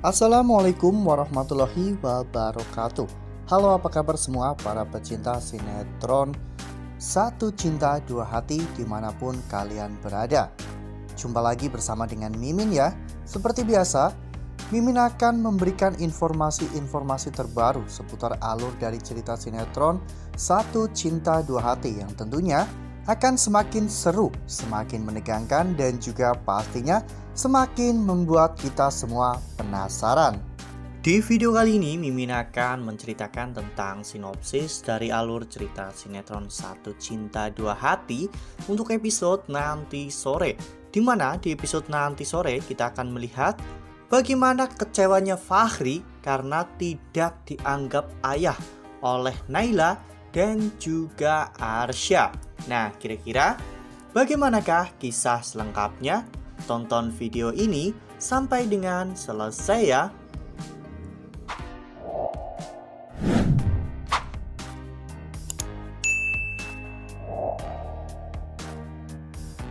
Assalamualaikum warahmatullahi wabarakatuh. Halo, apa kabar semua para pecinta sinetron Satu Cinta Dua Hati dimanapun kalian berada. Jumpa lagi bersama dengan Mimin ya. Seperti biasa, Mimin akan memberikan informasi-informasi terbaru seputar alur dari cerita sinetron Satu Cinta Dua Hati yang tentunya akan semakin seru, semakin menegangkan, dan juga pastinya semakin membuat kita semua penasaran. Di video kali ini Mimin akan menceritakan tentang sinopsis dari alur cerita sinetron Satu Cinta Dua Hati untuk episode nanti sore. Dimana di episode nanti sore kita akan melihat bagaimana kecewanya Fachri karena tidak dianggap ayah oleh Naila dan juga Arsya. Nah, kira-kira bagaimanakah kisah selengkapnya? Tonton video ini sampai dengan selesai ya.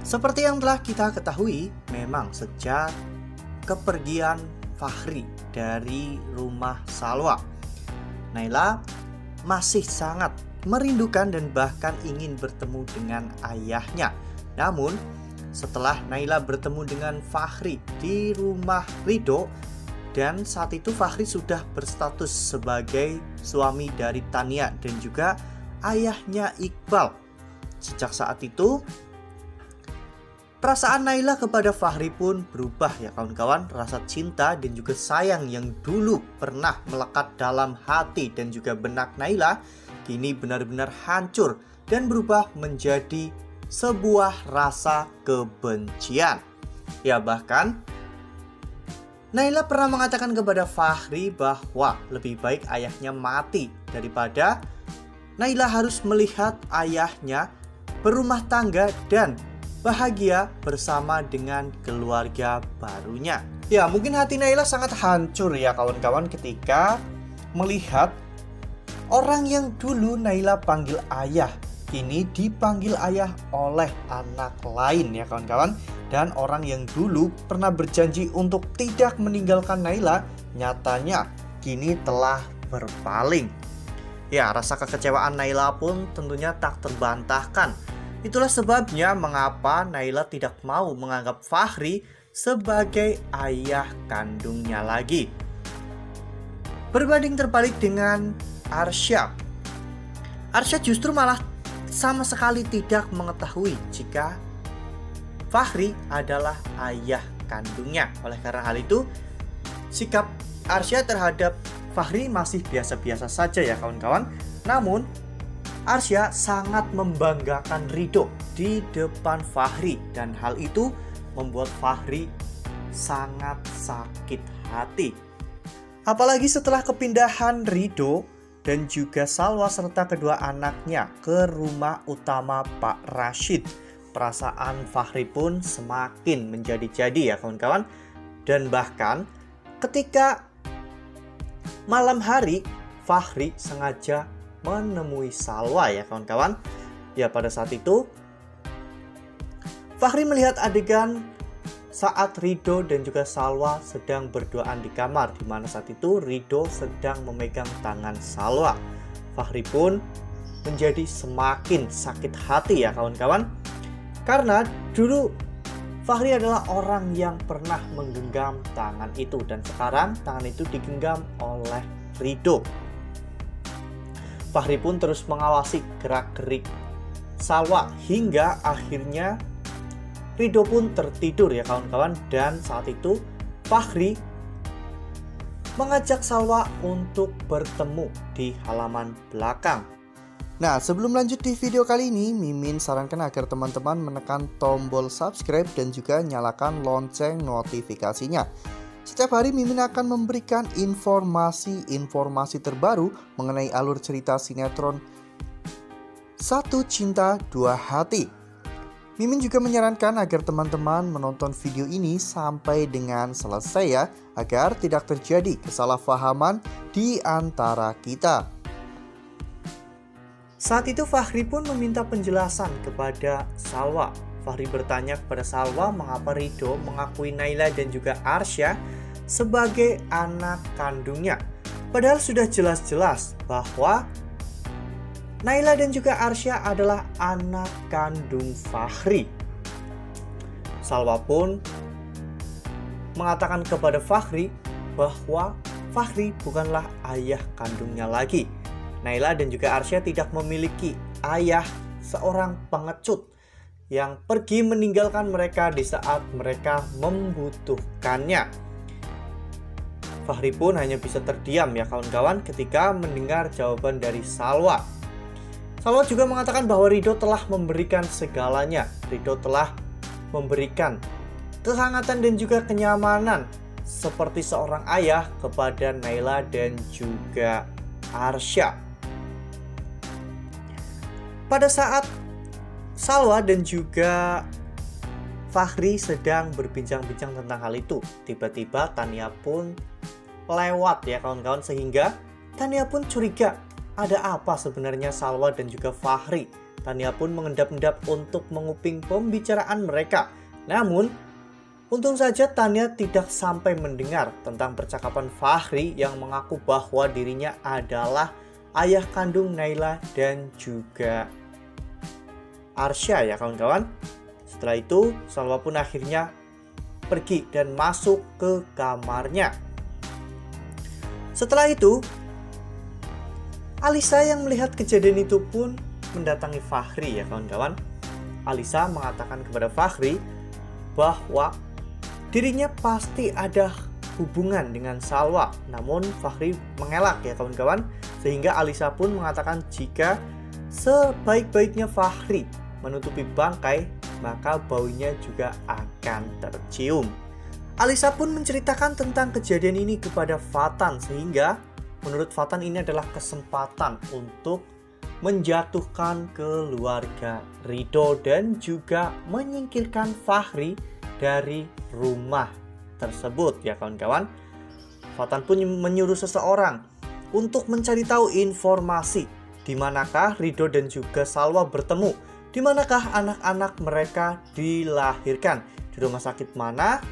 Seperti yang telah kita ketahui, memang sejak kepergian Fachri dari rumah Salwa, Naila masih sangat merindukan dan bahkan ingin bertemu dengan ayahnya. Namun, setelah Naila bertemu dengan Fachri di rumah Ridho, dan saat itu Fachri sudah berstatus sebagai suami dari Tania dan juga ayahnya Iqbal. Sejak saat itu, perasaan Naila kepada Fachri pun berubah ya kawan-kawan. Rasa cinta dan juga sayang yang dulu pernah melekat dalam hati dan juga benak Naila kini benar-benar hancur dan berubah menjadi sebuah rasa kebencian. Ya, bahkan Naila pernah mengatakan kepada Fachri bahwa lebih baik ayahnya mati daripada Naila harus melihat ayahnya berumah tangga dan bahagia bersama dengan keluarga barunya. Ya, mungkin hati Naila sangat hancur ya kawan-kawan ketika melihat orang yang dulu Naila panggil ayah kini dipanggil ayah oleh anak lain ya kawan-kawan. Dan orang yang dulu pernah berjanji untuk tidak meninggalkan Naila nyatanya kini telah berpaling. Ya, rasa kekecewaan Naila pun tentunya tak terbantahkan. Itulah sebabnya mengapa Naila tidak mau menganggap Fachri sebagai ayah kandungnya lagi. Berbanding terbalik dengan Arsya. Arsya justru malah sama sekali tidak mengetahui jika Fachri adalah ayah kandungnya. Oleh karena hal itu, sikap Arsya terhadap Fachri masih biasa-biasa saja ya kawan-kawan. Namun Arsya sangat membanggakan Ridho di depan Fachri, dan hal itu membuat Fachri sangat sakit hati. Apalagi setelah kepindahan Ridho dan juga Salwa serta kedua anaknya ke rumah utama Pak Rashid, perasaan Fachri pun semakin menjadi-jadi ya kawan-kawan. Dan bahkan ketika malam hari Fachri sengaja menemui Salwa ya kawan-kawan. Ya, pada saat itu Fachri melihat adegan saat Ridho dan juga Salwa sedang berduaan di kamar, di mana saat itu Ridho sedang memegang tangan Salwa. Fachri pun menjadi semakin sakit hati ya kawan-kawan, karena dulu Fachri adalah orang yang pernah menggenggam tangan itu, dan sekarang tangan itu digenggam oleh Ridho. Fachri pun terus mengawasi gerak-gerik Salwa hingga akhirnya Ridho pun tertidur ya kawan-kawan. Dan saat itu Fachri mengajak Salwa untuk bertemu di halaman belakang. Nah, sebelum lanjut di video kali ini, Mimin sarankan agar teman-teman menekan tombol subscribe dan juga nyalakan lonceng notifikasinya. Setiap hari Mimin akan memberikan informasi-informasi terbaru mengenai alur cerita sinetron Satu Cinta Dua Hati. Mimin juga menyarankan agar teman-teman menonton video ini sampai dengan selesai ya, agar tidak terjadi kesalahpahaman di antara kita. Saat itu Fachri pun meminta penjelasan kepada Salwa. Fachri bertanya kepada Salwa mengapa Ridho mengakui Naila dan juga Arsya sebagai anak kandungnya. Padahal sudah jelas-jelas bahwa Naila dan juga Arsya adalah anak kandung Fahri. Salwa pun mengatakan kepada Fahri bahwa Fahri bukanlah ayah kandungnya lagi. Naila dan juga Arsya tidak memiliki ayah seorang pengecut yang pergi meninggalkan mereka di saat mereka membutuhkannya. Fahri pun hanya bisa terdiam ya kawan-kawan ketika mendengar jawaban dari Salwa. Salwa juga mengatakan bahwa Ridho telah memberikan segalanya. Ridho telah memberikan kehangatan dan juga kenyamanan seperti seorang ayah kepada Naila dan juga Arsya. Pada saat Salwa dan juga Fahri sedang berbincang-bincang tentang hal itu, tiba-tiba Tania pun lewat ya kawan-kawan, sehingga Tania pun curiga ada apa sebenarnya Salwa dan juga Fahri. Tania pun mengendap-endap untuk menguping pembicaraan mereka. Namun untung saja Tania tidak sampai mendengar tentang percakapan Fahri yang mengaku bahwa dirinya adalah ayah kandung Naila dan juga Arsya ya kawan-kawan. Setelah itu Salwa pun akhirnya pergi dan masuk ke kamarnya. Setelah itu Alisa yang melihat kejadian itu pun mendatangi Fahri ya kawan-kawan. Alisa mengatakan kepada Fahri bahwa dirinya pasti ada hubungan dengan Salwa. Namun Fahri mengelak ya kawan-kawan, sehingga Alisa pun mengatakan jika sebaik-baiknya Fahri menutupi bangkai, maka baunya juga akan tercium. Alisa pun menceritakan tentang kejadian ini kepada Fatan, sehingga menurut Fatan ini adalah kesempatan untuk menjatuhkan keluarga Ridho dan juga menyingkirkan Fahri dari rumah tersebut ya kawan-kawan. Fatan pun menyuruh seseorang untuk mencari tahu informasi di manakah Ridho dan juga Salwa bertemu, di manakah anak-anak mereka dilahirkan, di rumah sakit mana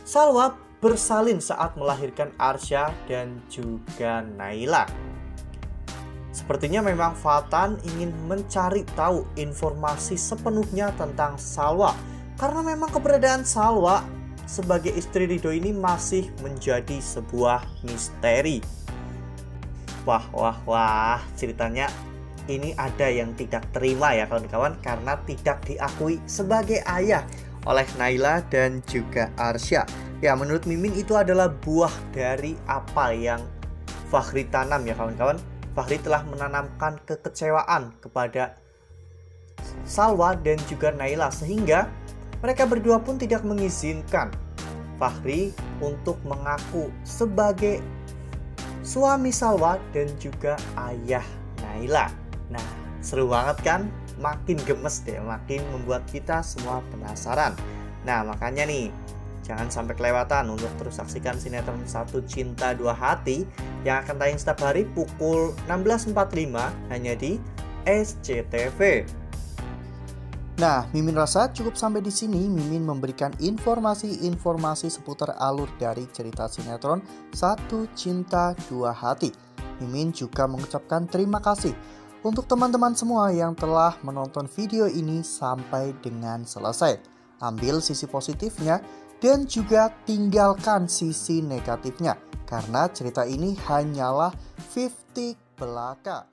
Salwa bersalin saat melahirkan Arsya dan juga Naila. Sepertinya memang Fatan ingin mencari tahu informasi sepenuhnya tentang Salwa, karena memang keberadaan Salwa sebagai istri Ridho ini masih menjadi sebuah misteri. Wah, ceritanya ini ada yang tidak terima ya kawan-kawan, karena tidak diakui sebagai ayah oleh Naila dan juga Arsya. Ya, menurut Mimin itu adalah buah dari apa yang Fahri tanam ya kawan-kawan. Fahri telah menanamkan kekecewaan kepada Salwa dan juga Naila, sehingga mereka berdua pun tidak mengizinkan Fahri untuk mengaku sebagai suami Salwa dan juga ayah Naila. Nah, seru banget kan? Makin gemes deh, makin membuat kita semua penasaran. Nah, makanya nih, jangan sampai kelewatan untuk terus saksikan sinetron Satu Cinta Dua Hati yang akan tayang setiap hari pukul 16.45 hanya di SCTV. Nah, Mimin rasa cukup sampai di sini. Mimin memberikan informasi-informasi seputar alur dari cerita sinetron Satu Cinta Dua Hati. Mimin juga mengucapkan terima kasih untuk teman-teman semua yang telah menonton video ini sampai dengan selesai. Ambil sisi positifnya dan juga tinggalkan sisi negatifnya, karena cerita ini hanyalah 50 belaka.